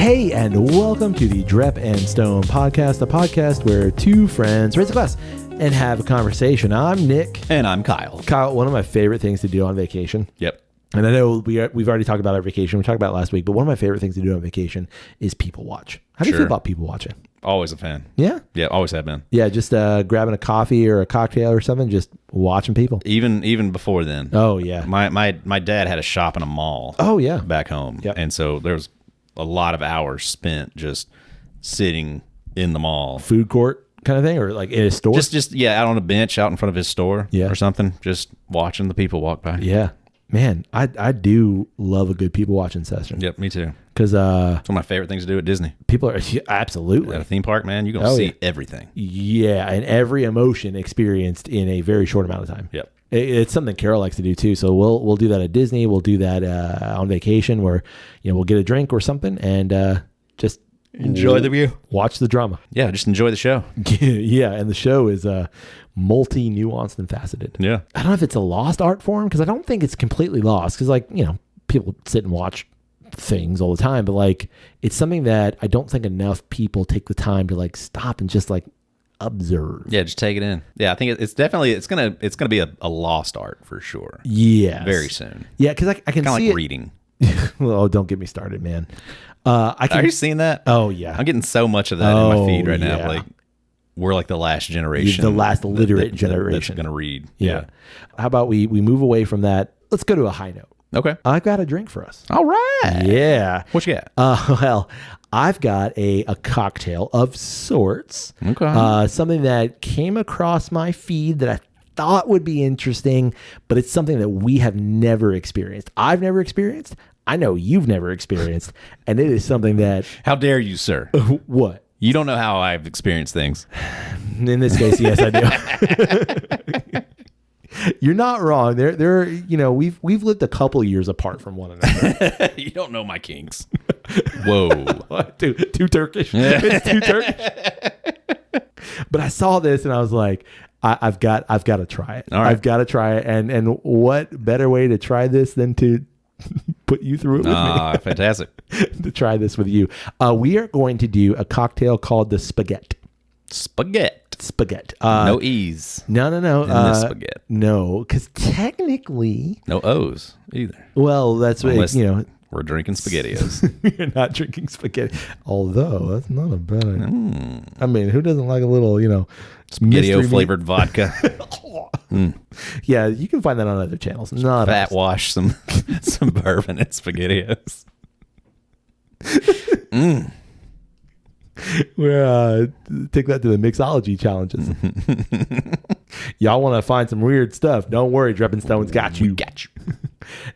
Hey, and welcome to the Drep and Stone podcast, a podcast where two friends raise a glass and have a conversation. I'm Nick. And I'm Kyle. Kyle, one of my favorite things to do on vacation. Yep. And I know we've already talked about our vacation. We talked about it last week, but one of my favorite things to do on vacation is people watch. How do you feel about people watching? Always a fan. Yeah? Yeah, always have been. Yeah, just grabbing a coffee or a cocktail or something, just watching people. Even before then. Oh, yeah. My dad had a shop in a mall. Oh, yeah. Back home. Yep. And so there was a lot of hours spent just sitting in the mall. Food court kind of thing, or like in a store? Just out on a bench out in front of his store or something, just watching the people walk by. Yeah. Man, I do love a good people watching session. Yep, me too. Because it's one of my favorite things to do at Disney. People are absolutely at a theme park, man. You're gonna see everything. Yeah, and every emotion experienced in a very short amount of time. Yep. It's something Carol likes to do too. So we'll do that at Disney. We'll do that on vacation, where we'll get a drink or something and just enjoy the view, watch the drama. Yeah, just enjoy the show. Yeah, and the show is multi-nuanced and faceted. Yeah, I don't know if it's a lost art form, because I don't think it's completely lost, because people sit and watch things all the time, but it's something that I don't think enough people take the time to stop and just observe. Yeah, just take it in. Yeah, I think it's definitely it's gonna be a lost art for sure. Yeah, very soon. Yeah, because I can kind see of like reading. Well, don't get me started, man. Are you seeing that? Oh yeah, I'm getting so much of that in my feed right now. We're the last generation, the last literate generation that's gonna read. Yeah. How about we move away from that? Let's go to a high note. Okay. I've got a drink for us. All right. Yeah. What you got? Well, I've got a cocktail of sorts. Okay. Something that came across my feed that I thought would be interesting, but it's something that we have never experienced. I've never experienced. I know you've never experienced. And it is something that... How dare you, sir? What? You don't know how I've experienced things. In this case, yes, I do. You're not wrong. There. We've lived a couple years apart from one another. You don't know my kinks. Whoa, too Turkish. It's too Turkish. But I saw this and I was like, I've got to try it. All right. I've got to try it. And what better way to try this than to put you through it with me? Fantastic. To try this with you. We are going to do a cocktail called the Spaghett. Spaghett. No E's. No. In this Spaghett. No, because technically... No O's either. Well, that's what, We're drinking SpaghettiOs. You're not drinking spaghetti. Although, that's not a bad idea. I mean, who doesn't like a little, SpaghettiO-flavored vodka. Yeah, you can find that on other channels. Not Fat wash some bourbon and SpaghettiOs. We're take that to the mixology challenges. Y'all want to find some weird stuff? Don't worry, Drep Stone's got you. Got you.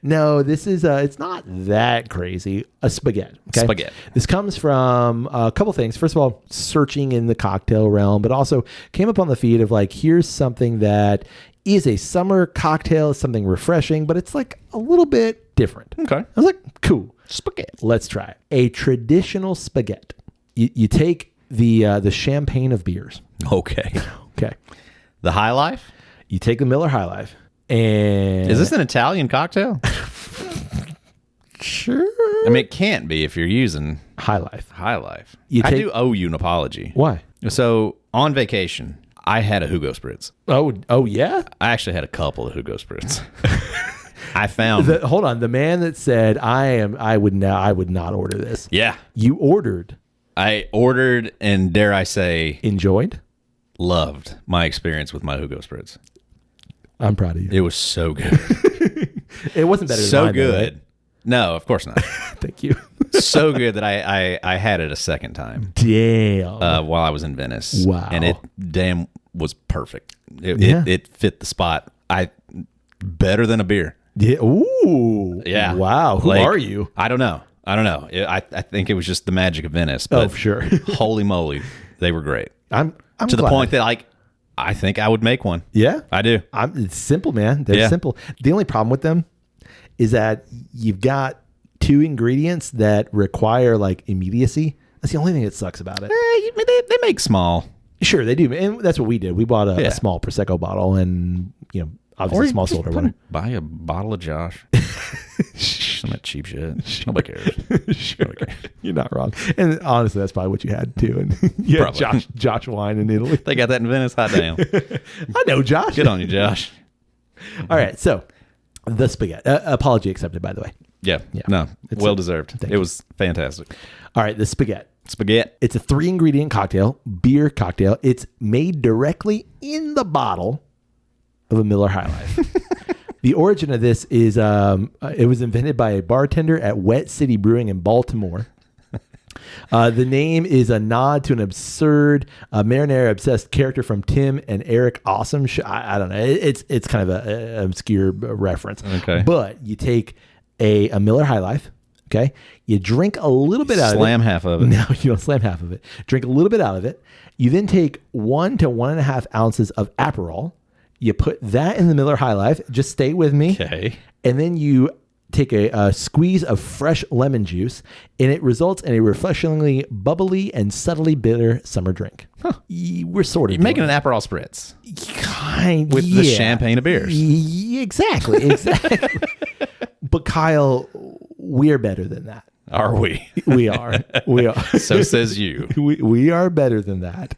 No, this is it's not that crazy. A Spaghett. Okay? Spaghett. This comes from a couple things. First of all, searching in the cocktail realm, but also came up on the feed of here's something that is a summer cocktail, something refreshing, but it's a little bit different. Okay. I was like, cool. Spaghett. Let's try it. A traditional Spaghett. You take the champagne of beers. Okay. Okay. The High Life? You take the Miller High Life. And is this an Italian cocktail? Sure. I mean, it can't be if you're using High Life. High Life. I do owe you an apology. Why? So on vacation, I had a Hugo Spritz. Oh yeah? I actually had a couple of Hugo Spritz. I found hold on, the man that said I would not order this. Yeah. You ordered. I ordered and dare I say enjoyed? Loved my experience with my Hugo Spritz. I'm proud of you. It was so good. It wasn't better than so mine, good. Though, right? No, of course not. Thank you. So good that I had it a second time. Damn. While I was in Venice. Wow. And it was perfect. It fit the spot. Better than a beer. Yeah. Ooh. Yeah. Wow. Who are you? I don't know. I think it was just the magic of Venice. But sure. Holy moly, they were great. I'm to the point that I think I would make one. Yeah, I do. It's simple, man. They're simple. The only problem with them is that you've got two ingredients that require immediacy. That's the only thing that sucks about it. They make small. Sure, they do, and that's what we did. We bought a small Prosecco bottle, and obviously small soda. Buy a bottle of Josh. Some of that cheap shit. Nobody cares. Sure. You're not wrong. And honestly, that's probably what you had too. And yeah, Josh wine in Italy. They got that in Venice. Hot damn. I know, Josh. Good on you, Josh. All right. So the spaghetti. Apology accepted, by the way. Yeah. No. Well deserved. It was fantastic. All right. The spaghetti. Spaghett. It's a 3-ingredient cocktail, beer cocktail. It's made directly in the bottle of a Miller High Life. The origin of this is it was invented by a bartender at Wet City Brewing in Baltimore. The name is a nod to an absurd marinara-obsessed character from Tim and Eric Awesome. I don't know. It's kind of an obscure reference. Okay. But you take a Miller High Life. Okay. You drink a little bit out of it. Slam half of it. No, you don't slam half of it. Drink a little bit out of it. You then take 1 to 1.5 ounces of Aperol. You put that in the Miller High Life. Just stay with me. Okay. And then you take a squeeze of fresh lemon juice, and it results in a refreshingly bubbly and subtly bitter summer drink. Huh. We're sort of You're making an Aperol Spritz. Kind with the champagne of beers. Exactly. But Kyle, we're better than that. Are we? We are. So says you. We are better than that.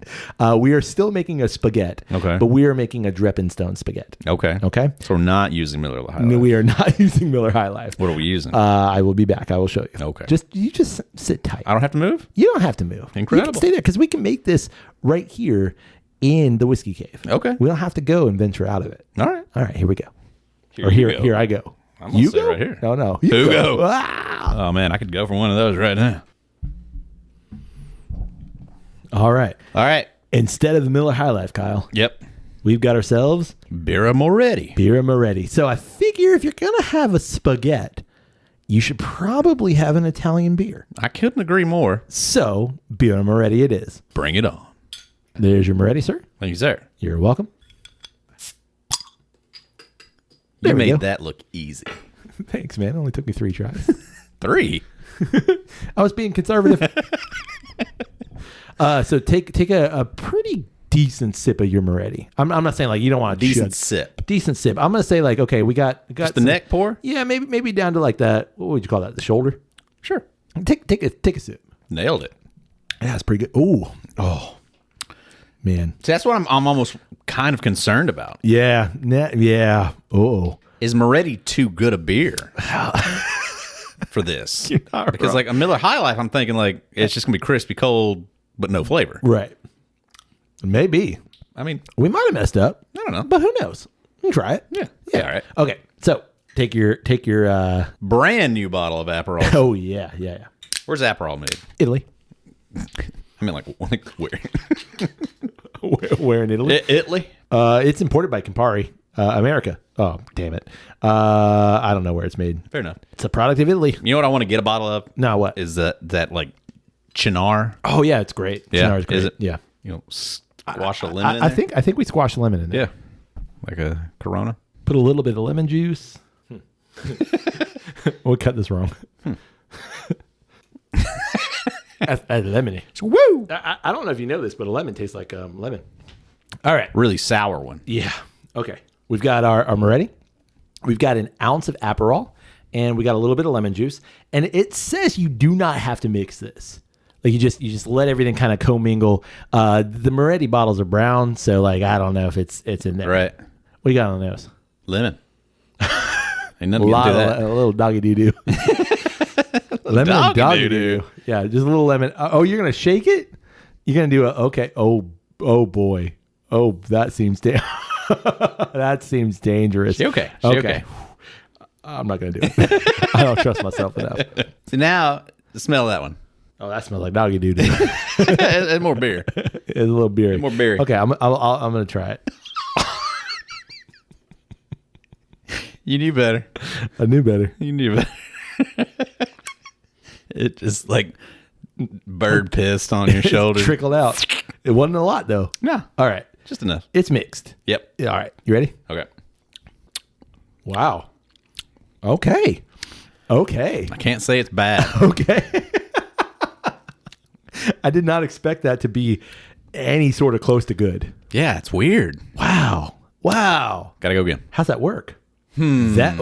We are still making a spaghetti. Okay. But we are making a Dreppenstone spaghetti. Okay. So we're not using Miller High Life. No, we are not using Miller High Life. What are we using? I will be back. I will show you. Okay. You just sit tight. I don't have to move? You don't have to move. Incredible. You can stay there because we can make this right here in the Whiskey Cave. Okay. We don't have to go and venture out of it. All right. Here we go. Here Here I go. I'm going to sit right here. No. Hugo. Wow. Oh, man. I could go for one of those right now. All right. Instead of the Miller High Life, Kyle. Yep. We've got ourselves Birra Moretti. So I figure if you're going to have a spaghetti, you should probably have an Italian beer. I couldn't agree more. So Birra Moretti it is. Bring it on. There's your Moretti, sir. Thank you, sir. You're welcome. You made that look easy. Thanks, man. It only took me 3 tries. 3? I was being conservative. So take a pretty decent sip of your Moretti. I'm not saying like you don't want a decent sip. Decent sip. I'm gonna say like, okay, we got just the neck pour. Yeah, maybe down to like that. What would you call that? The shoulder. Sure. Take a sip. Nailed it. Yeah, it's pretty good. Oh, man. See, that's what I'm almost kind of concerned about. Yeah. Yeah. Oh. Is Moretti too good a beer for this? You're not because wrong. like a Miller High Life, I'm thinking like it's just gonna be crispy cold, but no flavor. Right. Maybe. I mean, we might have messed up. I don't know, but who knows? We can try it. Yeah. All right. Okay. So take your brand new bottle of Aperol. Oh yeah. Where's Aperol made? Italy. I mean, like where? Where in Italy? Italy. It's imported by Campari, America. Oh, damn it. I don't know where it's made. Fair enough. It's a product of Italy. You know what I want to get a bottle of? No, what? Is that like Chinar? Oh yeah, it's great. Yeah. Chinar's great. Is it? Yeah. You know, squash a lemon in I there? think we squashed lemon in there. Yeah. Like a Corona. Put a little bit of lemon juice. We'll cut this wrong. That's lemony. Woo! I don't know if you know this, but a lemon tastes like lemon. All right. Really sour one. Yeah. Okay. We've got our Moretti. We've got an ounce of Aperol, and we got a little bit of lemon juice. And it says you do not have to mix this. Like you just let everything kind of commingle. The Moretti bottles are brown, so like I don't know if it's in there. Right. What do you got on those? Lemon. Ain't nothing to do that. A little doggy doo doo. Lemon and doggy doo. Yeah, just a little lemon. Oh, you're gonna shake it? You're gonna do okay. Oh boy. Oh, that seems that seems dangerous. She okay. I'm not gonna do it. I don't trust myself enough. So now smell that one. Oh, that smells like doggy doo doo. And more beer. It's a little beery. More beery. Okay, I'm gonna try it. You knew better. I knew better. You knew better. It just like bird pissed on your shoulder. Trickled out. It wasn't a lot though. No. All right. Just enough. It's mixed. Yep. All right. You ready? Okay. Wow. Okay. I can't say it's bad. Okay. I did not expect that to be any sort of close to good. Yeah, it's weird. Wow. Gotta go again. How's that work? That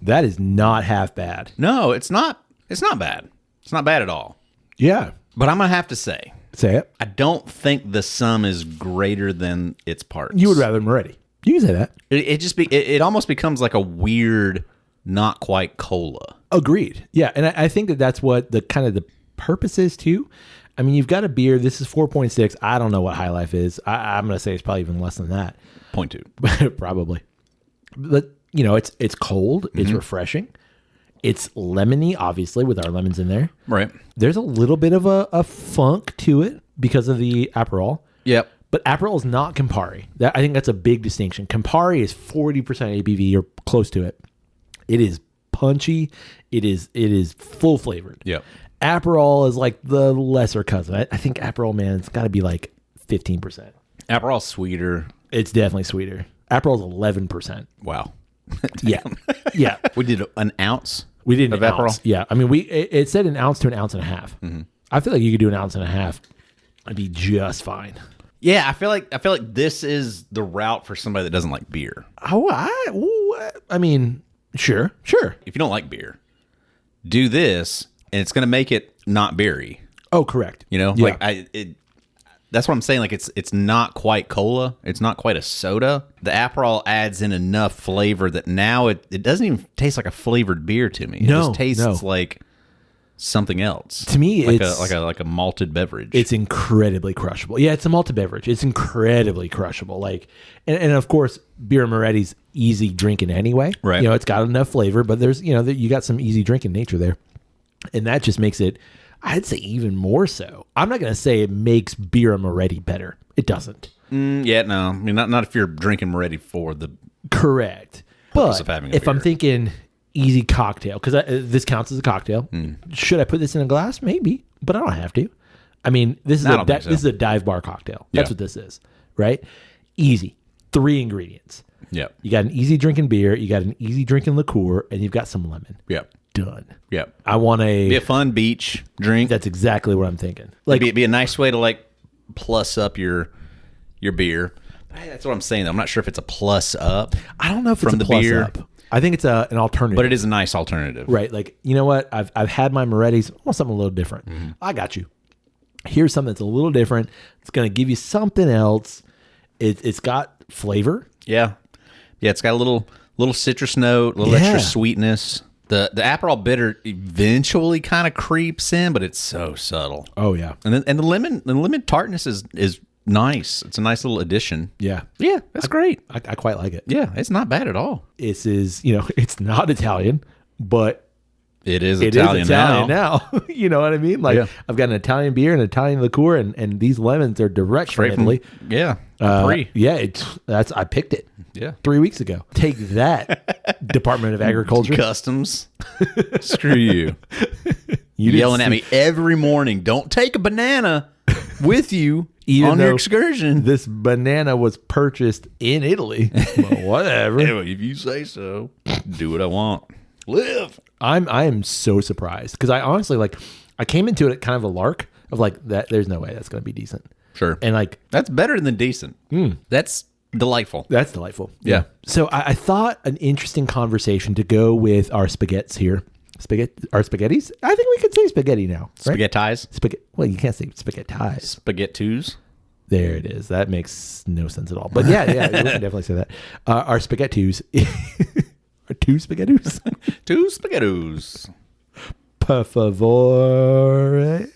That is not half bad. No, it's not. It's not bad. It's not bad at all. Yeah. But I'm going to have to say, it. I don't think the sum is greater than its parts. You would rather Moretti. You can say that. It almost becomes like a weird, not quite cola. Agreed. Yeah, and I think that's what the kind of the purpose is too. I mean, you've got a beer. This is 4.6. I don't know what High Life is. I'm going to say it's probably even less than that. 0.2. Probably. But, you know, it's cold. It's refreshing. It's lemony, obviously, with our lemons in there. Right. There's a little bit of a funk to it because of the Aperol. Yep. But Aperol is not Campari. I think that's a big distinction. Campari is 40% ABV or close to it. It is punchy. It is full flavored. Yep. Aperol is like the lesser cousin. I think Aperol, man, it's got to be like 15%. Aperol's sweeter. It's definitely sweeter. Aperol's 11%. Wow. Yeah. Yeah. We did an ounce. We did of an Aperol. ounce. Yeah. I mean, it said an ounce to an ounce and a half. I feel like you could do an ounce and a half. I'd be just fine. Yeah, I feel like this is the route for somebody that doesn't like beer. I mean, sure. If you don't like beer, do this, and it's going to make it not beery. Oh, correct. You know, Yeah. that's what I'm saying. Like it's not quite cola. It's not quite a soda. The Aperol adds in enough flavor that now it doesn't even taste like a flavored beer to me. It just tastes like something else. To me, like it's like a malted beverage. It's incredibly crushable. Yeah, it's a malted beverage. It's incredibly crushable. Like, and of course, beer Moretti's easy drinking anyway. Right. You know, it's got enough flavor, but there's you got some easy drinking nature there, and that just makes it. I'd say even more so. I'm not going to say it makes beer Moretti better. It doesn't. Yeah, no. I mean, not if you're drinking Moretti for the correct. purpose But of having a if beer. I'm thinking easy cocktail, because this counts as a cocktail. Should I put this in a glass? Maybe, but I don't have to. I mean, this is this is a dive bar cocktail. That's what this is, right? Easy. 3 ingredients. Yep. You got an easy drinking beer, you got an easy drinking liqueur, and you've got some lemon. Yep. Done. Yep. I want Be a fun beach drink. That's exactly what I'm thinking. Like, Be a nice way to like plus up your beer. That's what I'm saying. I'm not sure if it's a plus up. I don't know if from it's a the plus beer. up. I think it's an alternative. But it is a nice alternative. Right. Like, you know what? I've had my Moretti's. I want something a little different. I got you. Here's something that's a little different. It's going to give you something else. It's got flavor. Yeah. Yeah, it's got a little citrus note, a little extra sweetness. The Aperol bitter eventually kind of creeps in, but it's so subtle. Oh yeah. And the lemon tartness is nice. It's a nice little addition. Yeah. Yeah, that's great. I quite like it. Yeah, it's not bad at all. This is, it's not Italian, but It is it Italian, is Italian now. You know what I mean? Like, Yeah. I've got an Italian beer and an Italian liqueur, and these lemons are direct from Italy. Yeah, Capri. Yeah, I picked it. Yeah. 3 weeks ago. Take that, Department of Agriculture. Customs. Screw you. You Yelling at me every morning. Don't take a banana with you Even on though your excursion. This banana was purchased in Italy. Well, whatever. Anyway, if you say so, do what I want. Live. I am so surprised because I honestly I came into it kind of a lark of like that. There's no way that's going to be decent. Sure. And like That's better than decent. That's delightful. that's delightful. Yeah. So I thought an interesting conversation to go with our spaghettis here. Our spaghettis? I think we could say spaghetti now. Right? Spaghettis. Well, you can't say spaghettis. Spaghettos. There it is. That makes no sense at all. But yeah, we can definitely say that. Our spaghettos. Our 2 spaghettos. 2 spaghettos. Per favore.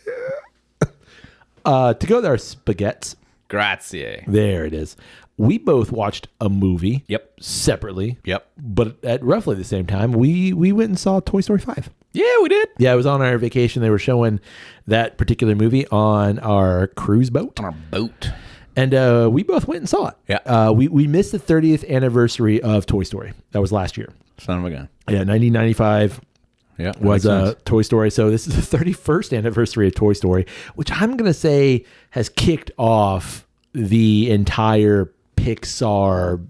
To go with our spaghettis. Grazie. There it is. We both watched a movie. Yep. Separately. Yep. But at roughly the same time, we went and saw Toy Story 5. Yeah, we did. Yeah, it was on our vacation. They were showing that particular movie on our cruise boat. On our boat. And we both went and saw it. Yeah. We missed the 30th anniversary of Toy Story. That was last year. Son of a gun. Yeah, 1995 Yeah. was Toy Story. So this is the 31st anniversary of Toy Story, which I'm going to say has kicked off the entire Pixar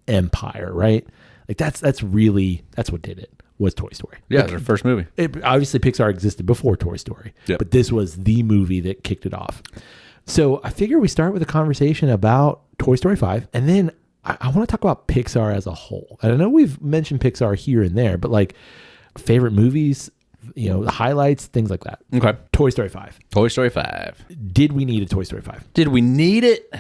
empire, right? Like that's what did it, was Toy Story. Yeah, their first movie. Obviously Pixar existed before Toy Story, Yep. but this was the movie that kicked it off. So I figure we start with a conversation about Toy Story 5, and then I want to talk about Pixar as a whole. And I know we've mentioned Pixar here and there, but like favorite movies, the highlights, things like that. Okay. Toy Story 5. Toy Story 5. Did we need a Toy Story 5? Did we need it?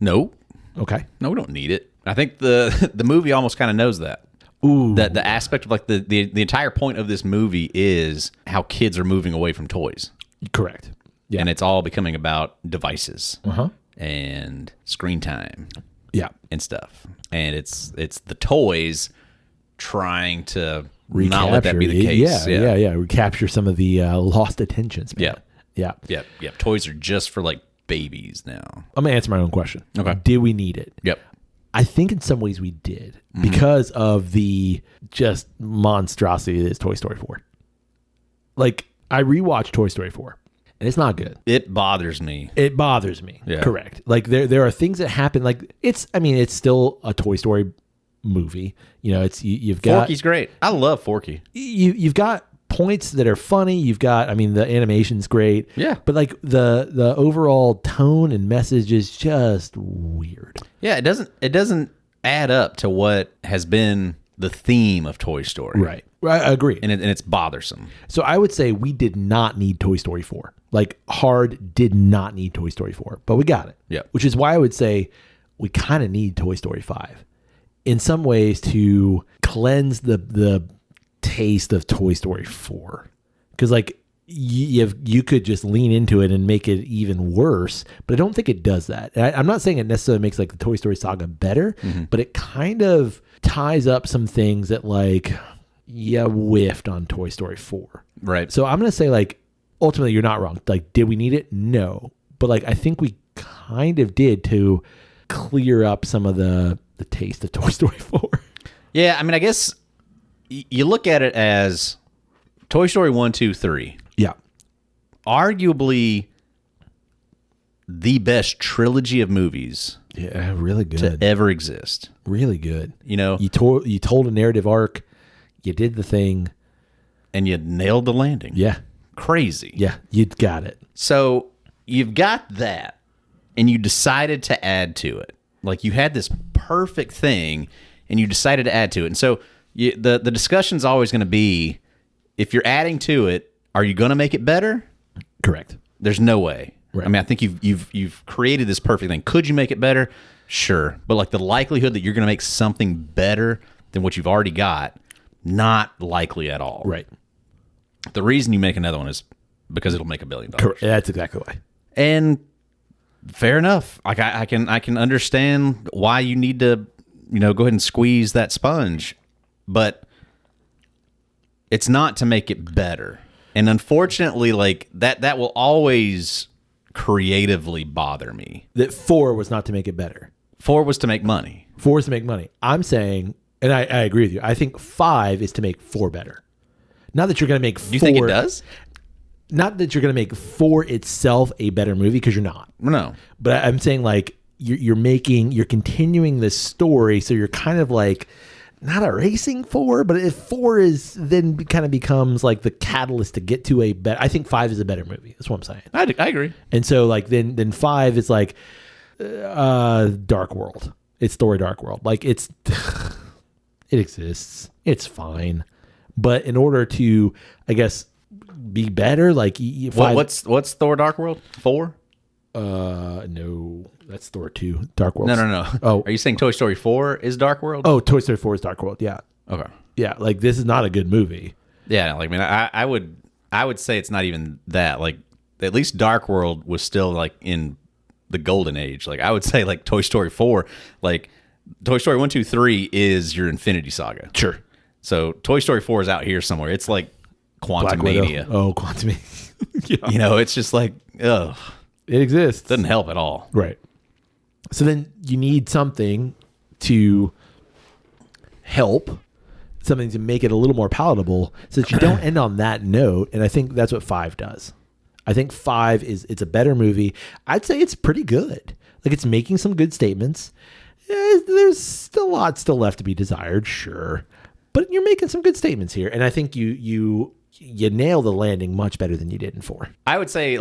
No. Okay. No, we don't need it. I think the movie almost kind of knows that. Ooh. The aspect of like the entire point of this movie is how kids are moving away from toys. Correct. Yeah. And it's all becoming about devices Uh-huh. and screen time. Yeah. And stuff. And it's the toys trying to Recapture. not let that be the case. Yeah. Recapture some of the lost attention span. Yeah. Yep. Toys are just for like babies now. I'm going to answer my own question. Okay. Did we need it? Yep. I think in some ways we did because of the just monstrosity that is Toy Story 4. Like, I rewatched Toy Story 4, and it's not good. It bothers me. It bothers me. Yeah. Correct. Like, there are things that happen. Like, it's still a Toy Story movie. You've got... Forky's great. I love Forky. You've got points that are funny. You've got, the animation's great. Yeah. But like the overall tone and message is just weird. Yeah, it doesn't add up to what has been the theme of Toy Story. Right. I agree. And it's bothersome. So I would say we did not need Toy Story 4. Like, hard did not need Toy Story 4, but we got it. Yeah. Which is why I would say we kind of need Toy Story 5 in some ways to cleanse the taste of Toy Story 4. Because like you could just lean into it and make it even worse, but I don't think it does that. I'm not saying it necessarily makes like the Toy Story saga better, but it kind of ties up some things that like whiffed on Toy Story 4. Right. So I'm going to say like ultimately you're not wrong. Like, did we need it? No. But like I think we kind of did to clear up some of the taste of Toy Story 4. Yeah, I guess you look at it as Toy Story 1, 2, 3. Yeah. Arguably the best trilogy of movies Yeah, really good. to ever exist. Really good. You told a narrative arc. You did the thing. And you nailed the landing. Yeah. Crazy. Yeah, you got it. So you've got that, and you decided to add to it. Like, you had this perfect thing, and you decided to add to it. And so the discussion's always going to be, if you're adding to it, are you going to make it better? Correct. There's no way. Right. I think you've created this perfect thing. Could you make it better? Sure. But like the likelihood that you're going to make something better than what you've already got, not likely at all. Right. The reason you make another one is because it'll make $1 billion. Correct. That's exactly why. And fair enough. Like I can understand why you need to, go ahead and squeeze that sponge, but it's not to make it better. And unfortunately, like that will always creatively bother me. That 4 was not to make it better. 4 was to make money. 4 is to make money. I'm saying, and I agree with you, I think 5 is to make 4 better. Not that you're going to make 4. Do you think it does? Not that you're going to make 4 itself a better movie, because you're not. No. But I'm saying like you're continuing this story, so you're kind of like not erasing 4, but if 4 is then kind of becomes like the catalyst to get to a better. I think 5 is a better movie. That's what I'm saying. I agree. And so like then 5 is like Dark World. It's Story Dark World. Like it exists. It's fine. But in order to, I guess, be better, like 5, what's Thor Dark World? 4? No, that's Thor 2, Dark World. No. Oh, are you saying Toy Story 4 is Dark World? Oh, Toy Story 4 is Dark World. Yeah. Okay. Yeah, like this is not a good movie. Yeah, like I would say it's not even that. Like at least Dark World was still like in the golden age. Like I would say like Toy Story 4, like Toy Story 1, 2, 3 is your Infinity Saga. Sure. So Toy Story 4 is out here somewhere. It's like Quantumania. Oh, Quantumania. Yeah. It's just like, ugh. It exists. Doesn't help at all. Right. So then you need something to help, something to make it a little more palatable so that you don't end on that note. And I think that's what 5 does. I think 5 it's a better movie. I'd say it's pretty good. Like it's making some good statements. There's still a lot still left to be desired, sure. But you're making some good statements here. And I think you nail the landing much better than you did in 4. I would say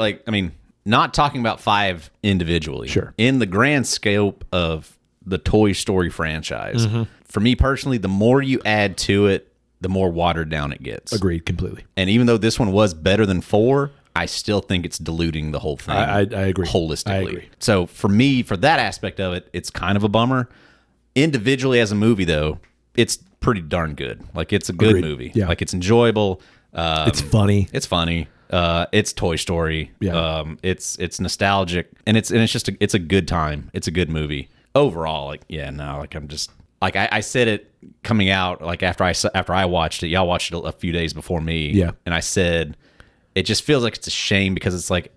not talking about 5 individually. Sure. In the grand scope of the Toy Story franchise. For me personally, the more you add to it, the more watered down it gets. Agreed completely. And even though this one was better than 4, I still think it's diluting the whole thing. I agree. Holistically. I agree. So for me, for that aspect of it, it's kind of a bummer. Individually as a movie, though, it's pretty darn good. Like, it's a good movie. Yeah. Like, it's enjoyable. It's funny. It's funny. It's Toy Story. Yeah. It's nostalgic, and it's just it's a good time. It's a good movie overall. Like, I'm just like I said it coming out, like after I watched it. Y'all watched it a few days before me. Yeah. And I said it just feels like it's a shame because it's like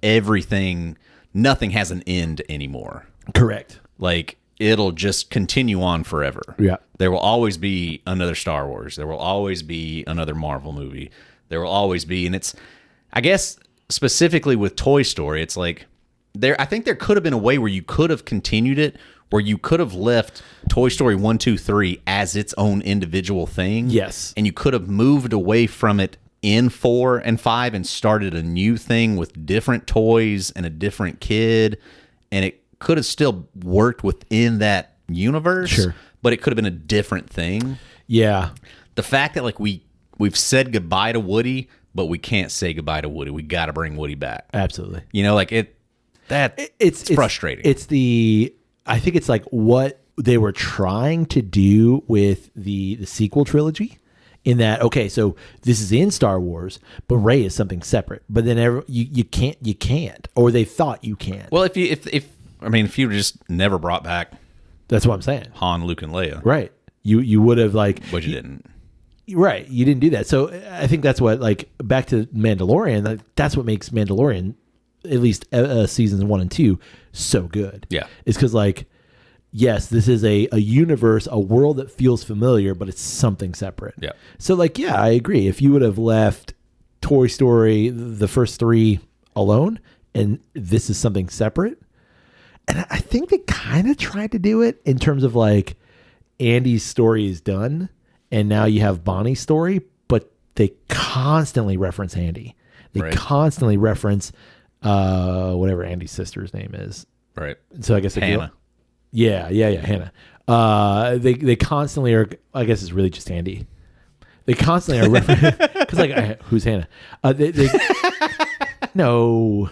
nothing has an end anymore. Correct. Like, it'll just continue on forever. Yeah. There will always be another Star Wars. There will always be another Marvel movie. There will always be, and it's, I guess, specifically with Toy Story, it's like, I think there could have been a way where you could have continued it, where you could have left Toy Story 1, 2, 3 as its own individual thing. Yes. And you could have moved away from it in 4 and 5 and started a new thing with different toys and a different kid, and it could have still worked within that universe. Sure. But it could have been a different thing. Yeah. The fact that, like, we've said goodbye to Woody, but we can't say goodbye to Woody. We got to bring Woody back. Absolutely. You know, like, it's frustrating. I think it's like what they were trying to do with the sequel trilogy, in that, okay, so this is in Star Wars, but Rey is something separate. But then you can't, or they thought you can't. Well, if you just never brought back, that's what I'm saying. Han, Luke, and Leia, right? You would have, like, but you didn't. Right, you didn't do that. So I think that's what, like, back to Mandalorian, like, that's what makes Mandalorian, at least seasons 1 and 2, so good. Yeah, it's because, like, yes, this is a universe, a world that feels familiar, but it's something separate. Yeah. So, like, yeah, I agree. If you would have left Toy Story, the first 3 alone, and this is something separate, and I think they kind of tried to do it in terms of, like, Andy's story is done, and now you have Bonnie's story, but they constantly reference Andy. They constantly reference whatever Andy's sister's name is. Right. So I guess Hannah. Yeah, Hannah. They constantly are. I guess it's really just Andy. They constantly are referencing, because, like, who's Hannah? No.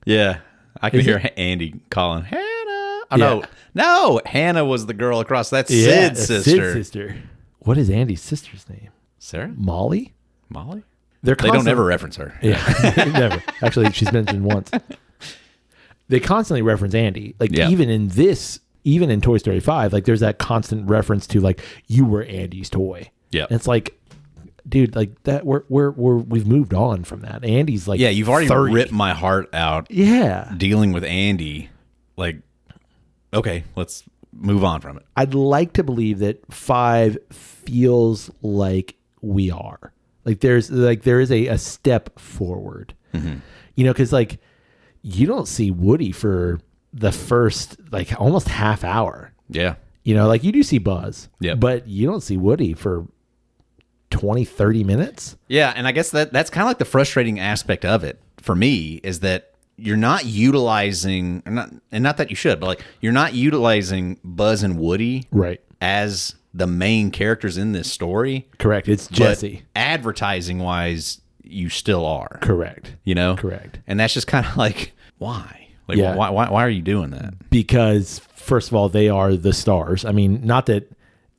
Yeah, I can hear Andy calling Hannah. Oh, no, Hannah was the girl across. That's Sid's sister. Sid's sister. What is Andy's sister's name? Sarah? Molly? They don't ever reference her. Yeah, never. Actually, she's mentioned once. They constantly reference Andy. Like, even in Toy Story 5, like, there's that constant reference to, like, you were Andy's toy. Yeah. And it's like, dude, like, that we've moved on from that. Andy's, like, you've already 30. ripped my heart out. Yeah. Dealing with Andy. Like, okay, let's move on from it. I'd like to believe that 5 feels like we are. Like, there is a step forward. Mm-hmm. You know, because, like, you don't see Woody for the first, like, almost half hour. Yeah. You know, like, you do see Buzz. Yeah. But you don't see Woody for 20, 30 minutes. Yeah, and I guess that's kind of like the frustrating aspect of it for me, is that you're not utilizing, and not that you should, but, like, you're not utilizing Buzz and Woody as the main characters in this story. Correct. It's Jesse. But advertising wise, you still are. Correct. You know? Correct. And that's just kind of like, why? Like, why are you doing that? Because, first of all, they are the stars. I mean, not that,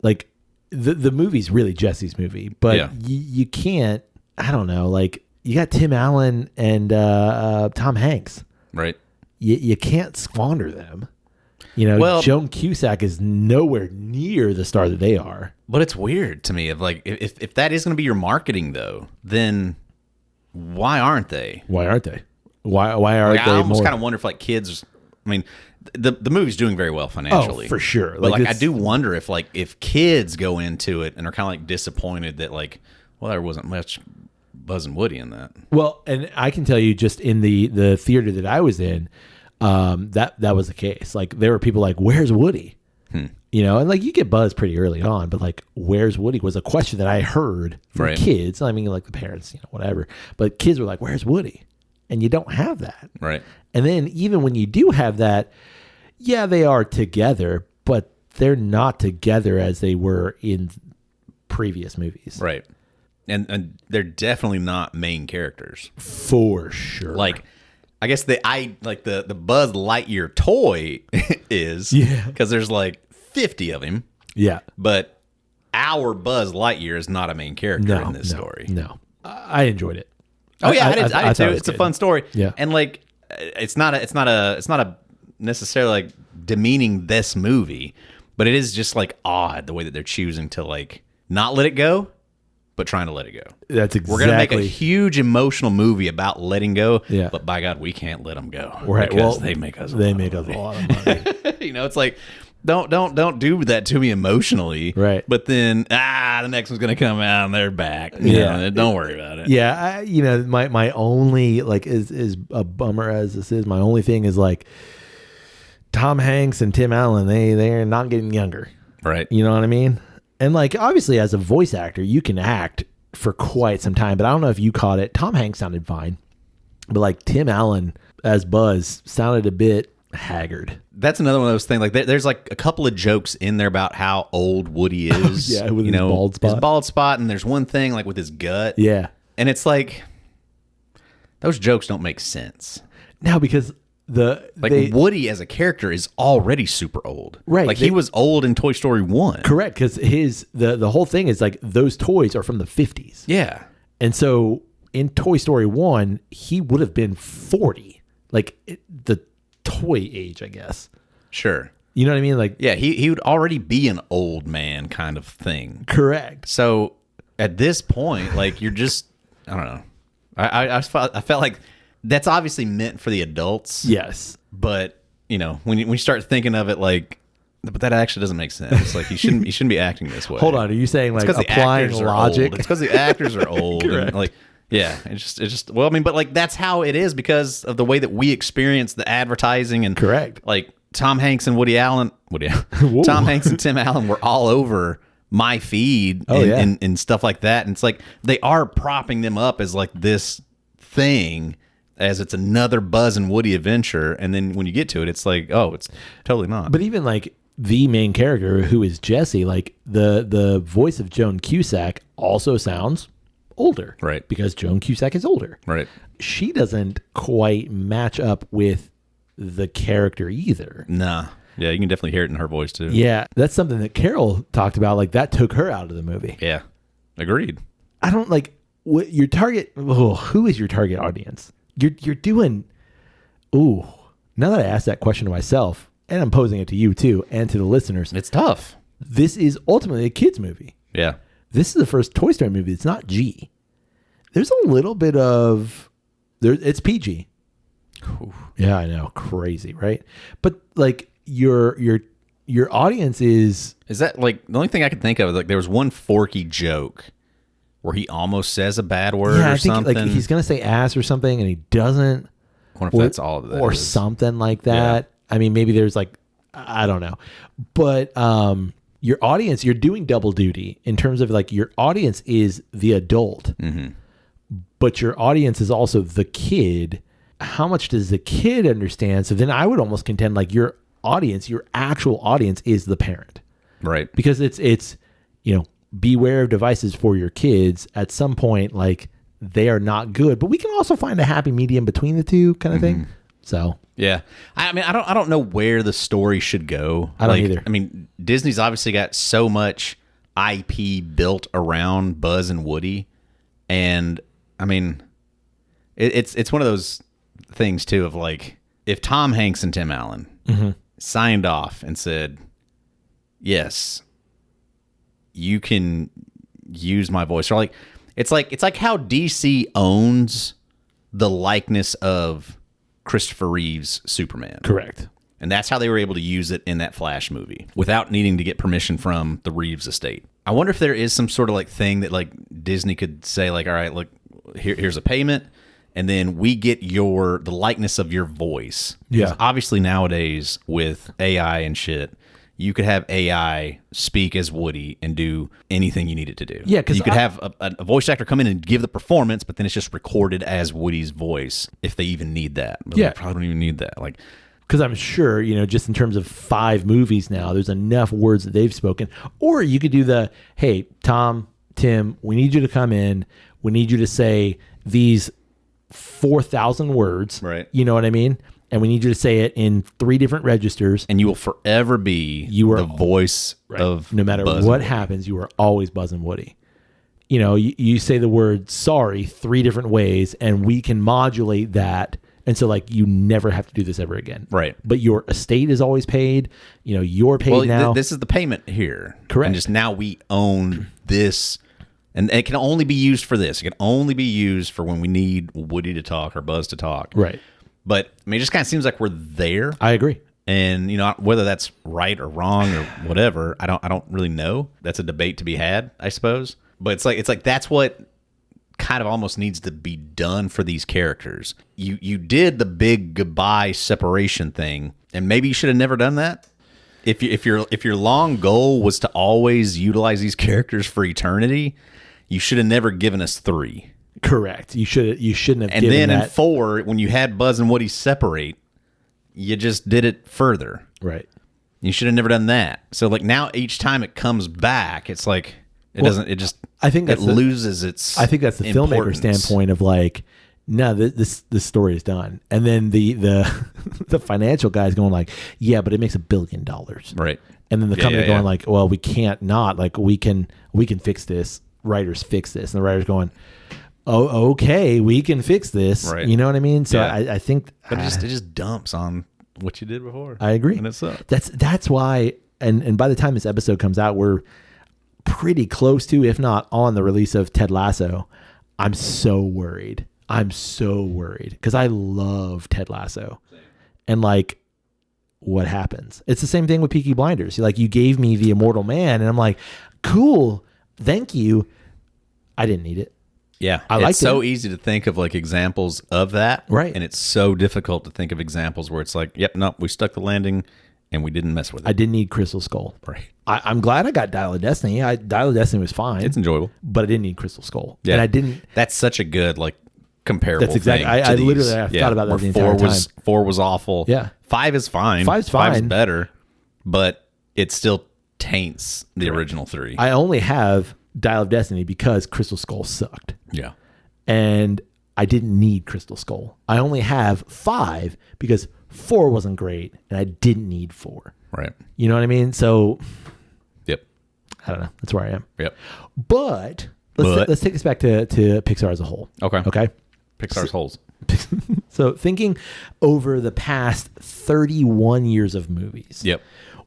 like, the movie's really Jesse's movie, but you can't, I don't know, like, you got Tim Allen and Tom Hanks. Right. You can't squander them. You know, well, Joan Cusack is nowhere near the star that they are. But it's weird to me. Of, like, if that is going to be your marketing, though, then why aren't they? Why aren't they? Why aren't they? I almost kind of wonder if, like, kids. I mean, the movie's doing very well financially, for sure. But, like, I do wonder if kids go into it and are kind of, like, disappointed that, like, well, there wasn't much Buzz and Woody in that. Well, and I can tell you, just in the theater that I was in, that was the case. Like, there were people like, "Where's Woody?" You know, and, like, you get Buzz pretty early on, but, like, "Where's Woody?" was a question that I heard from kids. I mean, like, the parents, you know, whatever, but kids were like, "Where's Woody?" And you don't have that, right? And then even when you do have that, yeah, they are together, but they're not together as they were in previous movies. Right. And they're definitely not main characters. For sure. Like, I guess the Buzz Lightyear toy is. Yeah. Because there's like 50 of him. Yeah. But our Buzz Lightyear is not a main character in this story. No. I enjoyed it. Oh yeah, I did too. It's good. A fun story. Yeah. And like it's not a necessarily like demeaning this movie, but it is just like odd the way that they're choosing to like not let it go, but trying to let it go. That's exactly. We're gonna make a huge emotional movie about letting go, yeah. but by God, we can't let them go. Right. Because well, they make us. They make us a lot of money. You know, it's like don't do that to me emotionally. Right. But then the next one's gonna come out and they're back. Yeah. Don't worry about it. Yeah. My only like is a bummer as this is. My only thing is like Tom Hanks and Tim Allen. They're not getting younger. Right. You know what I mean? And like obviously as a voice actor, you can act for quite some time. But I don't know if you caught it. Tom Hanks sounded fine, but like Tim Allen as Buzz sounded a bit haggard. That's another one of those things. Like there's like a couple of jokes in there about how old Woody is. Yeah, with his bald spot. His bald spot, and there's one thing like with his gut. Yeah, and it's those jokes don't make sense now because Woody as a character is already super old. Right, like he was old in Toy Story 1. Correct, because the whole thing is like those toys are from the 50s. Yeah, and so in Toy Story 1, he would have been 40, the toy age, I guess. Sure. You know what I mean? Like, yeah, he would already be an old man kind of thing. Correct. So at this point, like you're just, I don't know. I felt like that's obviously meant for the adults. Yes. But when you start thinking of it, but that actually doesn't make sense. Like you shouldn't be acting this way. Hold on, are you saying like applying logic? It's because the actors are old. Correct. And yeah, it's just well, I mean, but that's how it is because of the way that we experience the advertising and correct. Like Tom Hanks and Tom Hanks and Tim Allen were all over my feed and stuff like that. And it's like they are propping them up as like this thing, as it's another Buzz and Woody adventure. And then when you get to it, it's like, oh, it's totally not. But even like the main character, who is Jesse, like the voice of Joan Cusack also sounds older, right? Because Joan Cusack is older, right? She doesn't quite match up with the character either. Nah. Yeah, you can definitely hear it in her voice too. Yeah, that's something that Carol talked about. Like that took her out of the movie. Yeah, agreed. I don't like what your target. Who is your target audience? You're doing. Ooh, now that I asked that question to myself, and I'm posing it to you too, and to the listeners, it's tough. This is ultimately a kids movie. Yeah. This is the first Toy Story movie. It's not G. There's a little bit of it's PG. Oof. Yeah, I know, crazy, right? But like your audience is that like the only thing I could think of? Like there was one Forky joke where he almost says a bad word or something. Like he's gonna say ass or something, and he doesn't. I wonder if that's all of that or is. Something like that. Yeah. I mean, maybe there's like I don't know, but your audience, you're doing double duty in terms of like your audience is the adult, but your audience is also the kid. How much does the kid understand? So then I would almost contend like your audience, your actual audience is the parent. Right. Because it's beware of devices for your kids. At some point, like they are not good, but we can also find a happy medium between the two kind of thing. So yeah, I mean, I don't know where the story should go. I don't either. I mean, Disney's obviously got so much IP built around Buzz and Woody, and I mean, it's one of those things too of like if Tom Hanks and Tim Allen signed off and said, yes, you can use my voice, or like it's like how DC owns the likeness of Christopher Reeve's Superman. correct. And that's how they were able to use it in that Flash movie without needing to get permission from the Reeves estate. I wonder if there is some sort of like thing that like Disney could say like, all right, look, here's a payment, and then we get the likeness of your voice. Yeah. Obviously nowadays with AI and shit, you could have AI speak as Woody and do anything you need it to do. Yeah, because you could have a voice actor come in and give the performance, but then it's just recorded as Woody's voice if they even need that. But yeah, they probably don't even need that. Like, Because I'm sure, just in terms of 5 movies now, there's enough words that they've spoken. Or you could do hey, Tom, Tim, we need you to come in. We need you to say these 4,000 words. Right. You know what I mean? And we need you to say it in 3 different registers. And you will forever be the voice of no matter Buzz what and happens, you are always Buzz and Woody. You say the word sorry 3 different ways, and we can modulate that. And so, you never have to do this ever again. Right. But your estate is always paid. You're paid now. This is the payment here. Correct. And just now we own this. And it can only be used for this. It can only be used for when we need Woody to talk or Buzz to talk. Right. But, I mean, it just kind of seems like we're there. I agree. And, whether that's right or wrong or whatever, I don't really know. That's a debate to be had, I suppose. But it's like that's what kind of almost needs to be done for these characters. You did the big goodbye separation thing, and maybe you should have never done that. If your long goal was to always utilize these characters for eternity, you should have never given us 3. Correct. You shouldn't have. And then in 4, when you had Buzz and Woody separate, you just did it further. Right. You should have never done that. So now each time it comes back, it's like it doesn't. It just. I think it loses its. I think that's the filmmaker standpoint of no, this story is done. And then the the financial guy's going yeah, but it makes $1 billion. Right. And then the company going well, we can't not we can fix this. Writers fix this, and the writers going, oh, okay, we can fix this. Right. You know what I mean? So I think, but it just dumps on what you did before. I agree, and it sucks. That's why. And by the time this episode comes out, we're pretty close to, if not on, the release of Ted Lasso. I'm so worried because I love Ted Lasso. Same. And what happens? It's the same thing with Peaky Blinders. You gave me the Immortal Man, and I'm like, cool, thank you. I didn't need it. Yeah, it's so easy to think of examples of that, right? And it's so difficult to think of examples where it's yep, no, we stuck the landing, and we didn't mess with it. I didn't need Crystal Skull. Right. I'm glad I got Dial of Destiny. Dial of Destiny was fine. It's enjoyable, but I didn't need Crystal Skull. Yeah, and I didn't. That's such a good comparable. That's exactly. Thing I literally thought about that the entire time. 4 was awful. Yeah. 5 is fine. 5's fine. 5's better, but it still taints the original 3. I only have Dial of Destiny because Crystal Skull sucked. Yeah. And I didn't need Crystal Skull. I only have 5 because 4 wasn't great, and I didn't need 4. Right. You know what I mean? So, yep. I don't know. That's where I am. Yep. But let's take this back to Pixar as a whole. Okay. Pixar's holes. So thinking over the past 31 years of movies. Yep.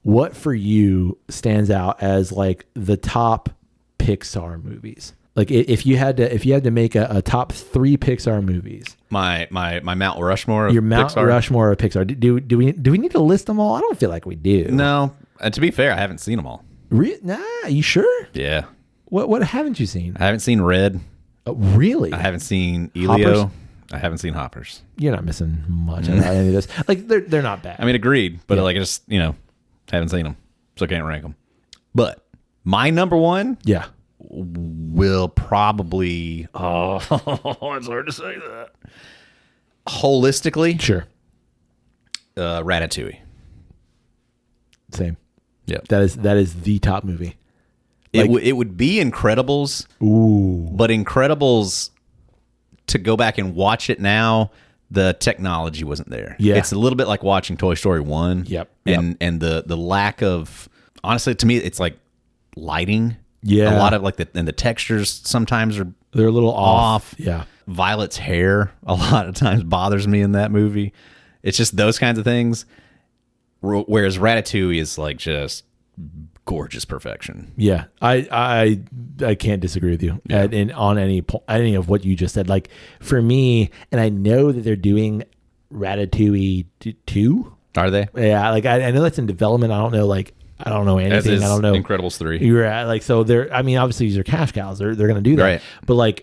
What for you stands out as the top Pixar movies? If you had to make a top 3 Pixar movies, my Mount Rushmore of your Mount Pixar. Rushmore of Pixar. Do we need to list them all? I don't feel like we do. No, to be fair, I haven't seen them all. Nah, you sure? Yeah. What haven't you seen? I haven't seen Red. Really? I haven't seen Elio. Hoppers? I haven't seen Hoppers. You're not missing much on any of this. They're not bad. I mean, agreed, but I just haven't seen them, so I can't rank them. But my number 1, will probably it's hard to say that holistically. Sure. Ratatouille. Same. Yeah. That is the top movie. It would be Incredibles. Ooh. But Incredibles, to go back and watch it now, the technology wasn't there. Yeah. It's a little bit like watching Toy Story 1. Yep. And the lack of, honestly, to me, it's lighting. Yeah. A lot of the textures sometimes they're a little off. Yeah. Violet's hair a lot of times bothers me in that movie. It's just those kinds of things. Whereas Ratatouille is just gorgeous perfection. Yeah. I can't disagree with you on any of what you just said. For me, and I know that they're doing Ratatouille 2. Are they? Yeah. I know that's in development. I don't know I don't know anything. I don't know. Incredibles 3. You're at so they're. I mean, obviously these are cash cows. They're going to do that. Right. But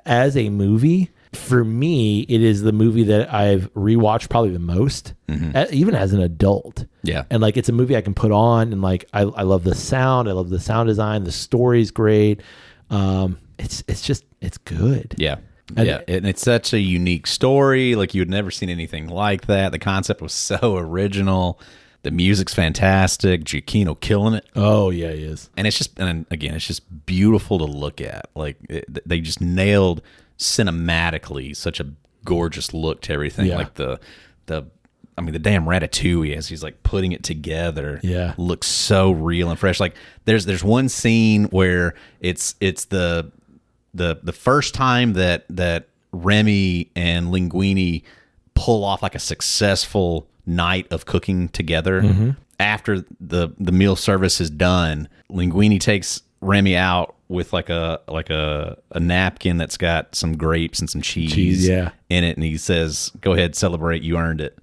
as a movie, for me, it is the movie that I've rewatched probably the most, even as an adult. Yeah. And it's a movie I can put on, and I love the sound. I love the sound design. The story's great. It's good. Yeah. And it's such a unique story. Like, you had never seen anything like that. The concept was so original. The music's fantastic. Giacchino killing it. Oh yeah, he is. And it's just beautiful to look at. Like, they just nailed cinematically such a gorgeous look to everything. Yeah. Like the damn ratatouille as he's like putting it together. Yeah. Looks so real and fresh. Like, there's one scene where it's the first time that Remy and Linguini pull off like a successful night of cooking together. After the meal service is done, Linguini takes Remy out with like a napkin that's got some grapes and some cheese in it, and he says, "Go ahead, celebrate, you earned it."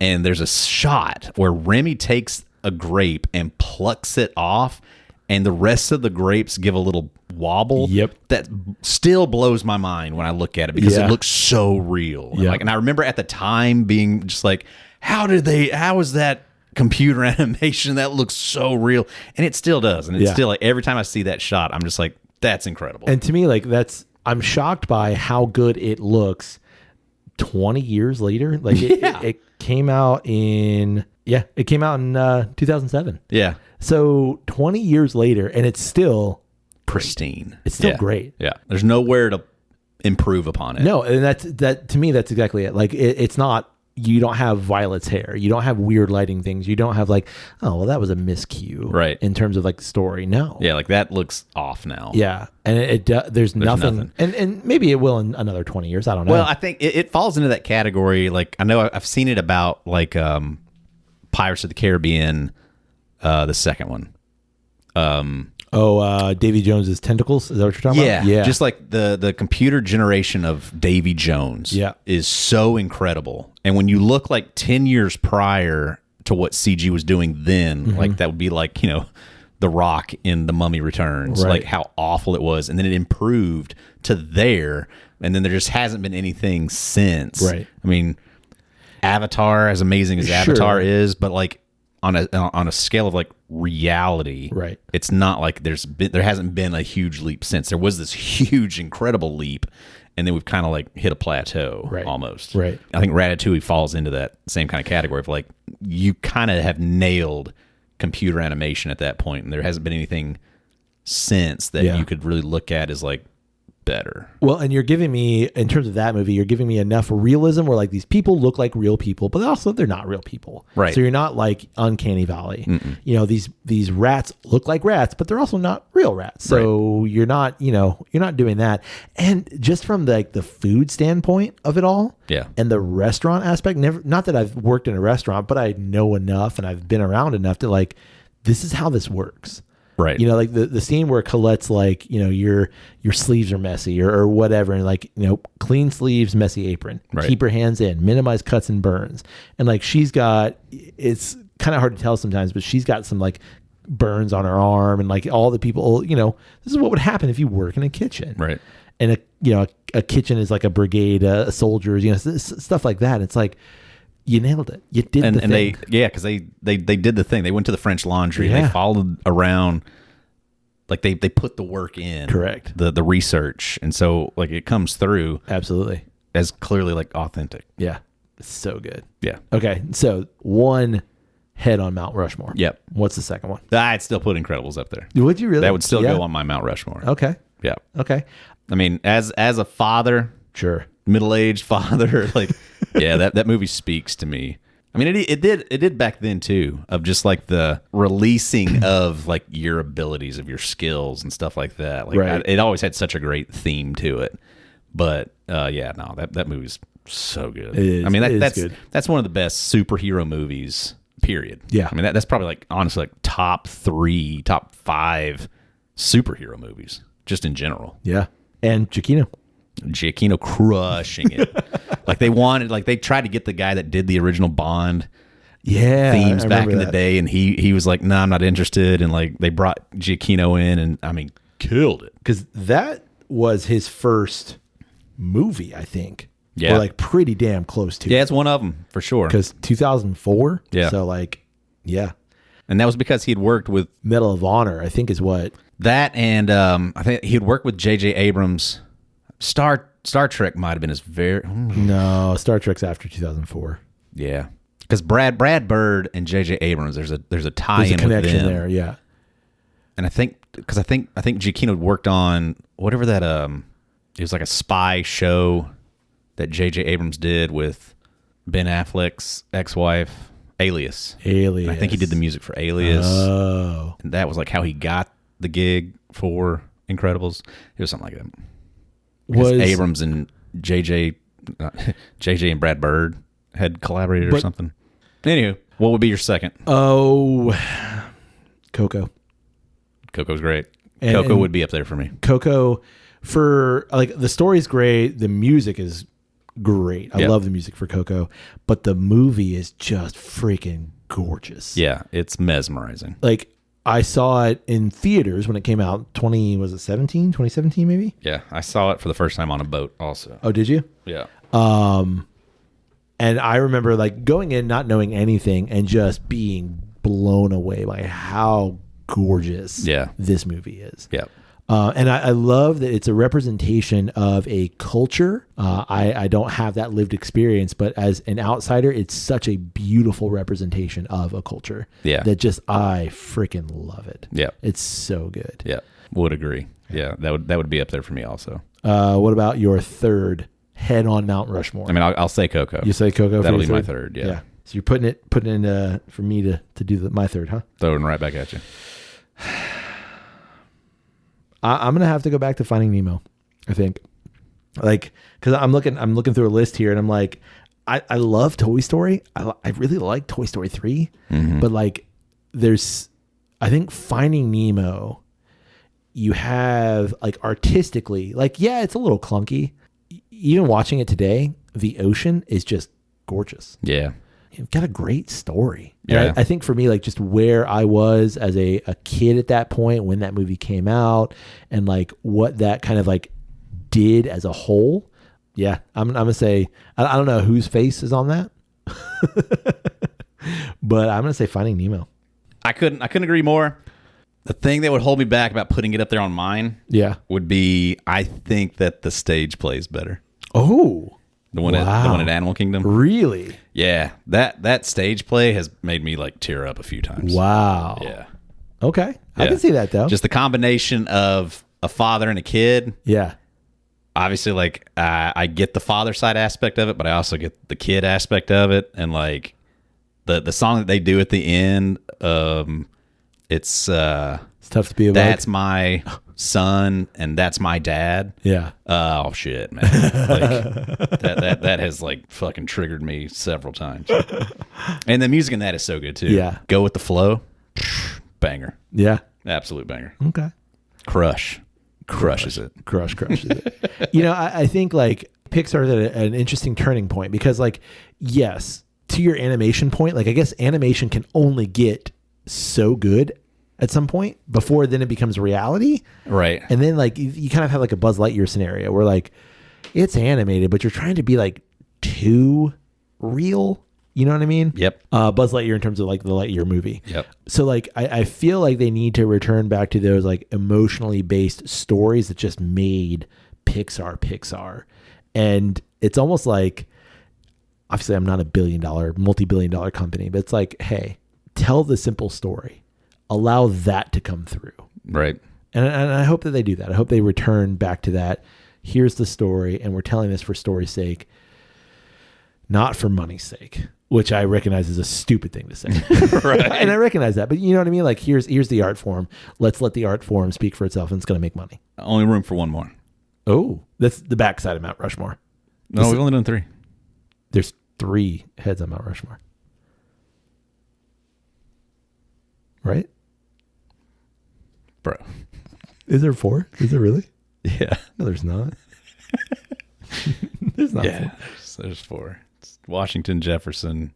And there's a shot where Remy takes a grape and plucks it off, and the rest of the grapes give a little wobble. Yep. That still blows my mind when I look at it, because it looks so real. Yep. And I remember at the time being just like, how is that computer animation? That looks so real. And it still does. And it's still like, every time I see that shot, I'm just like, that's incredible. And to me, like, I'm shocked by how good it looks 20 years later. Like, it came out in 2007. Yeah. So 20 years later, and it's still pristine. It's still great. Yeah. There's nowhere to improve upon it. No, and that to me, that's exactly it. Like, it's not, you don't have Violet's hair. You don't have weird lighting things. You don't have like, oh, well, that was a miscue. Right. In terms of like story. No. Yeah, like that looks off now. Yeah. And there's nothing. And maybe it will in another 20 years. I don't know. Well, I think it falls into that category. Like, I know I've seen it about like Pirates of the Caribbean, the second one. Davy Jones's Tentacles. Is that what you're talking about? Yeah. Just like the computer generation of Davy Jones is so incredible. And when you look like 10 years prior to what CG was doing then, like that would be like, The Rock in The Mummy Returns, like how awful it was. And then it improved to there. And then there just hasn't been anything since. Right. I mean, Avatar, as amazing as Avatar is, but like on a scale of like reality, right? It's not like there hasn't been a huge leap since. There was this huge, incredible leap, and then we've kind of like hit a plateau, almost. Right. I think Ratatouille falls into that same kind of category of like, you kind of have nailed computer animation at that point, and there hasn't been anything since that you could really look at as like better. Well, and you're giving me, in terms of that movie, you're giving me enough realism where like these people look like real people, but also they're not real people. Right. So you're not like Uncanny Valley. These rats look like rats, but they're also not real rats. So you're not doing that. And just from the food standpoint of it all, and the restaurant aspect, not that I've worked in a restaurant, but I know enough and I've been around enough to like, this is how this works. Right. Like the scene where Colette's like, your sleeves are messy or whatever. And like, clean sleeves, messy apron, keep her hands in, minimize cuts and burns. And like, it's kind of hard to tell sometimes, but she's got some like burns on her arm and like all the people, this is what would happen if you work in a kitchen. Right. And a kitchen is like a brigade of soldiers, stuff like that. It's like, you nailed it. You did the thing. Because they did the thing. They went to the French Laundry. And they followed around. Like they put the work in. Correct. The research, and so like it comes through absolutely as clearly like authentic. Yeah, it's so good. Yeah. Okay, so one head on Mount Rushmore. Yep. What's the second one? I'd still put Incredibles up there. Would you really? That would still go on my Mount Rushmore. Okay. Yeah. Okay. I mean, as a father, sure, middle-aged father, like, yeah, that movie speaks to me. I mean, it did back then too, of just like the releasing of like your abilities, of your skills and stuff like that. Like it always had such a great theme to it. But that movie's so good. It is. I mean, that's good. That's one of the best superhero movies. Period. Yeah. I mean, that's probably like honestly like top 3, top 5 superhero movies just in general. Yeah. And Giacchino crushing it. They tried to get the guy that did the original Bond themes back in the day, and he was like, "No, I'm not interested." And like they brought Giacchino in, and I mean, killed it, because that was his first movie, I think. Yeah, or like pretty damn close to. Yeah, it's one of them for sure. Because 2004. Yeah. So like, yeah. And that was because he'd worked with Medal of Honor, I think is what. That, and I think he'd worked with J.J. Abrams. Star Trek might have been his very... No, Star Trek's after 2004. Yeah. Because Brad Bird and J.J. Abrams, there's a tie-in with connection them. there, yeah. And I think Giacchino worked on whatever that it was like a spy show that J.J. Abrams did with Ben Affleck's ex-wife, Alias. And I think he did the music for Alias. Oh. And that was like how he got the gig for Incredibles. It was something like that. Was Abrams and JJ and Brad Bird had collaborated or something. Anywho, what would be your second? Oh, Coco. Coco's great. Coco would be up there for me. Coco, for like the story's great, the music is great. I love the music for Coco, but the movie is just freaking gorgeous. Yeah, it's mesmerizing. Like I saw it in theaters when it came out. 2017 maybe? Yeah, I saw it for the first time on a boat also. Oh, did you? Yeah. And I remember like going in not knowing anything and just being blown away by how gorgeous this movie is. Yeah. And I love that it's a representation of a culture. I don't have that lived experience, but as an outsider, it's such a beautiful representation of a culture. Yeah. That just, I freaking love it. Yeah. It's so good. Yeah. Would agree. Yeah. That would be up there for me also. What about your third head on Mount Rushmore? I mean, I'll say Coco. You say Coco? That'll be my third. Yeah. So you're putting it in for me to do my third, huh? Throwing right back at you. I'm gonna have to go back to Finding Nemo. I think, like, because I'm looking through a list here, and I'm like, I love Toy Story. I really like Toy Story 3, but like, I think Finding Nemo, you have like artistically, like, yeah, it's a little clunky. Even watching it today, the ocean is just gorgeous. Yeah. You've got a great story. Yeah. I think for me, like just where I was as a kid at that point when that movie came out and like what that kind of like did as a whole. Yeah. I'm going to say, I don't know whose face is on that, but I'm going to say Finding Nemo. I couldn't agree more. The thing that would hold me back about putting it up there on mine would be, I think that the stage plays better. Oh, the one at Animal Kingdom. Really? Yeah. That stage play has made me like tear up a few times. Wow. Yeah. Okay. I can see that though. Just the combination of a father and a kid. Yeah. Obviously, like I get the father side aspect of it, but I also get the kid aspect of it. And like the song that they do at the end, it's tough to be about. That's my son and that's my dad. Yeah. Oh shit, man. Like, that has like fucking triggered me several times. And the music in that is so good too. Yeah. Go with the flow. Banger. Yeah. Absolute banger. Okay. Crushes it. Crushes it. You know, I think like Pixar is at an interesting turning point because like, yes, to your animation point, like I guess animation can only get so good at some point before then it becomes reality. Right. And then like you kind of have like a Buzz Lightyear scenario where like it's animated, but you're trying to be like too real. You know what I mean? Yep. Buzz Lightyear in terms of like the Lightyear movie. Yep. So like I feel like they need to return back to those like emotionally based stories that just made Pixar. And it's almost like, obviously I'm not a multi-billion dollar company, but it's like, hey, tell the simple story. Allow that to come through. Right. And I hope that they do that. I hope they return back to that. Here's the story, and we're telling this for story's sake, not for money's sake, which I recognize is a stupid thing to say. Right. And I recognize that, but you know what I mean? Like here's the art form. Let's let the art form speak for itself, and it's going to make money. Only room for one more. Oh, that's the backside of Mount Rushmore. No, we've only done 3. There's 3 heads on Mount Rushmore. Right? Bro. Is there 4? Is there really? Yeah. No, there's not. There's not 4. There's 4. It's Washington, Jefferson,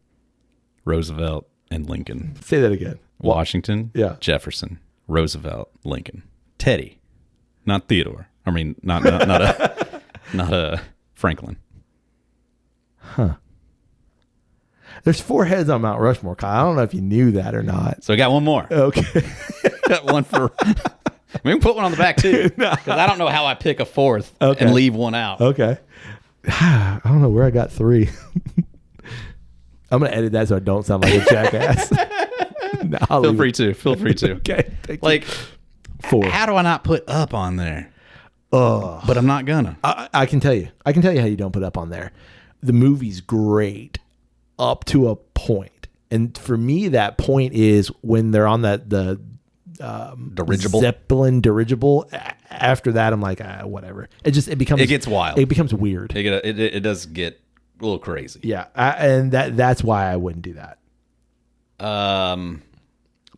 Roosevelt, and Lincoln. Say that again. Washington, Jefferson, Roosevelt, Lincoln. Teddy. Not Theodore. I mean, not a Franklin. Huh. There's 4 heads on Mount Rushmore, Kyle. I don't know if you knew that or not. So I got one more. Okay. Got one for We can put one on the back too, because I don't know how I pick a fourth and leave one out. Okay. I don't know where I got 3. I'm going to edit that so I don't sound like a jackass. No, Feel free to. Okay. Like 4. How do I not put up on there? But I'm not gonna. I can tell you. I can tell you how you don't put up on there. The movie's great up to a point. And for me, that point is when they're on the dirigible. Zeppelin dirigible. After that, I'm like, whatever. It gets wild. It becomes weird. It does get a little crazy. Yeah, and that's why I wouldn't do that.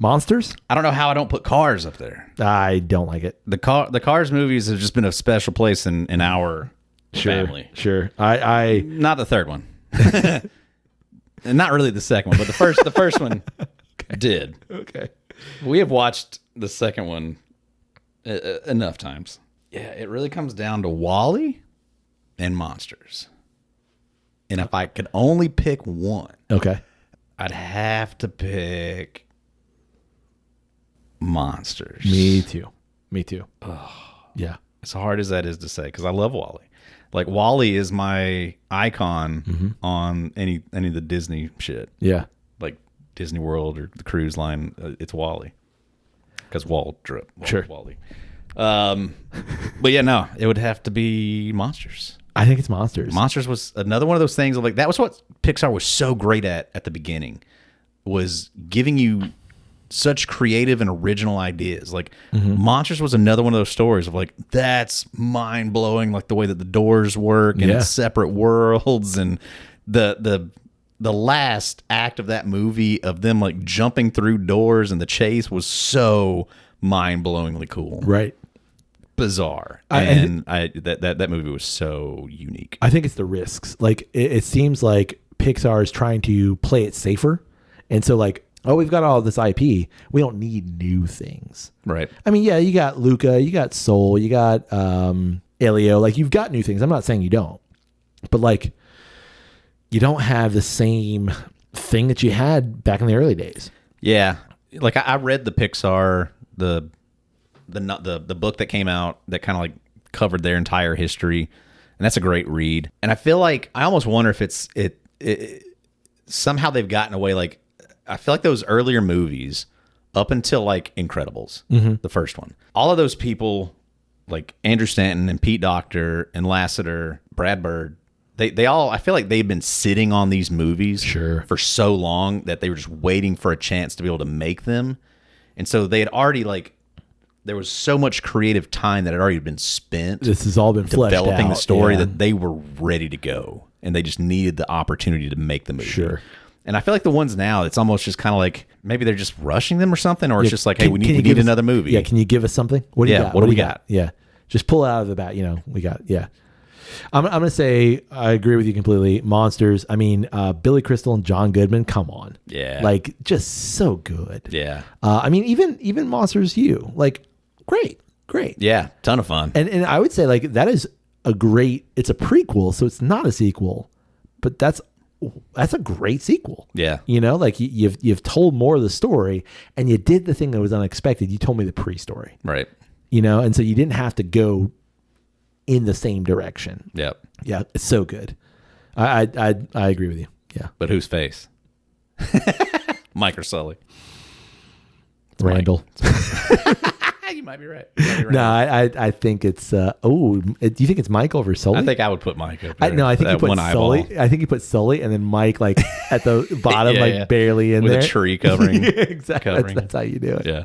Monsters? I don't know how I don't put Cars up there. I don't like it. The Cars movies have just been a special place in our family. Sure. I not the third one. And not really the second one, but the first one did. Okay. We have watched the second one enough times. Yeah, it really comes down to WALL-E and Monsters. And if I could only pick one, okay, I'd have to pick Monsters. Me too. Oh, yeah. As hard as that is to say, because I love WALL-E. Like WALL-E is my icon on any of the Disney shit. Yeah. Like Disney World or the cruise line, it's WALL-E. Because Sure. WALL-E. But yeah, no, it would have to be Monsters. I think it's Monsters. Monsters was another one of those things of like, that was what Pixar was so great at the beginning, was giving you such creative and original ideas. Like Monsters was another one of those stories of like, that's mind blowing, like the way that the doors work and it's separate worlds, and the last act of that movie of them like jumping through doors and the chase was so mind blowingly cool. Right. Bizarre. That movie was so unique. I think it's the risks. Like it seems like Pixar is trying to play it safer. And so like, oh, we've got all this IP. We don't need new things. Right. I mean, yeah, you got Luca, you got Soul, you got Elio. Like you've got new things. I'm not saying you don't. But like you don't have the same thing that you had back in the early days. Yeah. Like I read the Pixar, the book that came out that kind of like covered their entire history, and that's a great read. And I feel like I almost wonder if it somehow they've gotten away. Like I feel like those earlier movies up until like Incredibles, the first one, all of those people like Andrew Stanton and Pete Docter and Lasseter, Brad Bird, they all, I feel like they've been sitting on these movies for so long that they were just waiting for a chance to be able to make them. And so they had already like, there was so much creative time that had already been spent. This has all been developing the story, yeah, that they were ready to go, and they just needed the opportunity to make the movie. Sure. And I feel like the ones now, it's almost just kind of like maybe they're just rushing them or something, or it's just like, hey, we need another movie. Yeah, can you give us something? What do you got? What do we got? Yeah, just pull it out of the bat. We got. Yeah, I'm gonna say I agree with you completely. Monsters. I mean, Billy Crystal and John Goodman. Come on. Yeah. Like just so good. Yeah. I mean, even Monsters U. Like great. Yeah, ton of fun. And I would say like that is it's a prequel, so it's not a sequel, but that's a great sequel. Yeah. Like you've told more of the story, and you did the thing that was unexpected. You told me the pre-story. Right. And so you didn't have to go in the same direction. Yep. Yeah, it's so good. I agree with you. Yeah. But whose face? Mike or Sully? Randall. You might be right. No, I think it's. Do you think it's Mike over Sully? I think I would put Mike up there. I think you put Sully. Eyeball. I think you put Sully and then Mike like at the bottom, barely in with there with a tree covering. Exactly. That's how you do it. Yeah.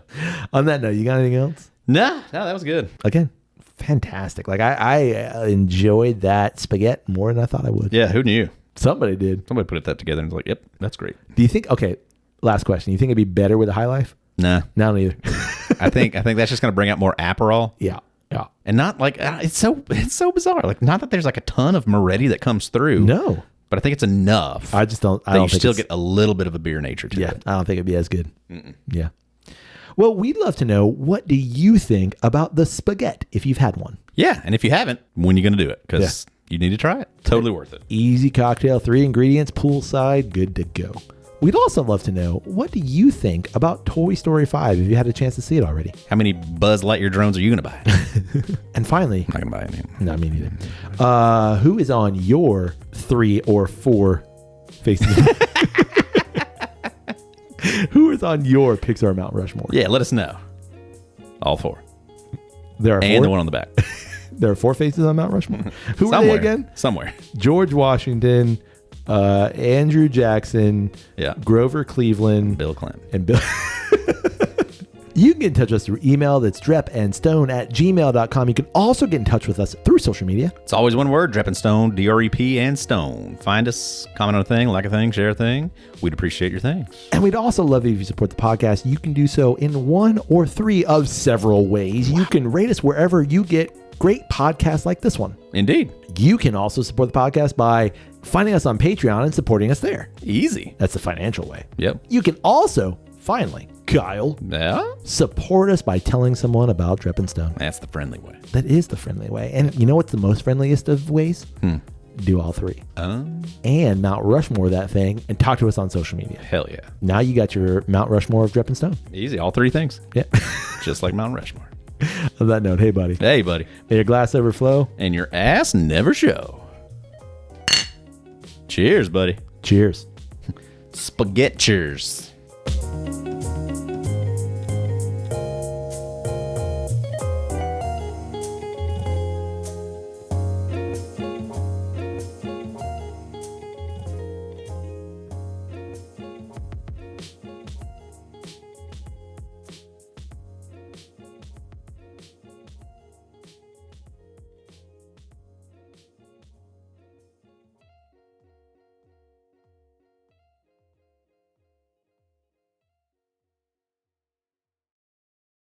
On that note, you got anything else? No, that was good. Again, fantastic. Like I enjoyed that spaghetti more than I thought I would. Yeah, who knew? Somebody did. Somebody put that together and was like, "Yep, that's great." Do you think? Okay, last question. You think it'd be better with a High Life? Nah, no, neither. I think that's just going to bring out more Aperol. Yeah, and not like it's so bizarre. Like not that there's like a ton of Moretti that comes through. No, but I think it's enough. I just don't. You still get a little bit of a beer nature to it. I don't think it'd be as good. Yeah. Well, we'd love to know, what do you think about the spaghetti if you've had one? Yeah, and if you haven't, when are you going to do it? Because you need to try it. Totally worth it. Easy cocktail, 3 ingredients, poolside, good to go. We'd also love to know, what do you think about Toy Story 5 if you had a chance to see it already? How many Buzz Lightyear drones are you going to buy? And finally, I'm not going to buy any. No, me neither. Who is on your 3 or 4 faces? Who is on your Pixar Mount Rushmore? Yeah, let us know. All 4. There are 4? And the one on the back. There are 4 faces on Mount Rushmore. Who are they again? Somewhere. George Washington, Andrew Jackson, yeah, Grover Cleveland, Bill Clinton, and Bill. You can get in touch with us through email. That's drepandstone@gmail.com. You can also get in touch with us through social media. It's always one word, Drep and Stone, DREP and Stone. Find us, comment on a thing, like a thing, share a thing. We'd appreciate your things. And we'd also love it if you support the podcast. You can do so in 1 or 3 of several ways. Wow. You can rate us wherever you get great podcasts like this one. Indeed. You can also support the podcast by finding us on Patreon and supporting us there. Easy. That's the financial way. Yep. You can also, finally, Kyle, support us by telling someone about Drep and Stone. That's the friendly way. That is the friendly way. And you know what's the most friendliest of ways? Do all 3. And Mount Rushmore that thing and talk to us on social media. Hell yeah. Now you got your Mount Rushmore of Drep and Stone. Easy. All 3 things. Yeah. Just like Mount Rushmore. On that note, hey, buddy. Hey, buddy. May your glass overflow. And your ass never show. Cheers, buddy. Cheers. SpaghettiOs.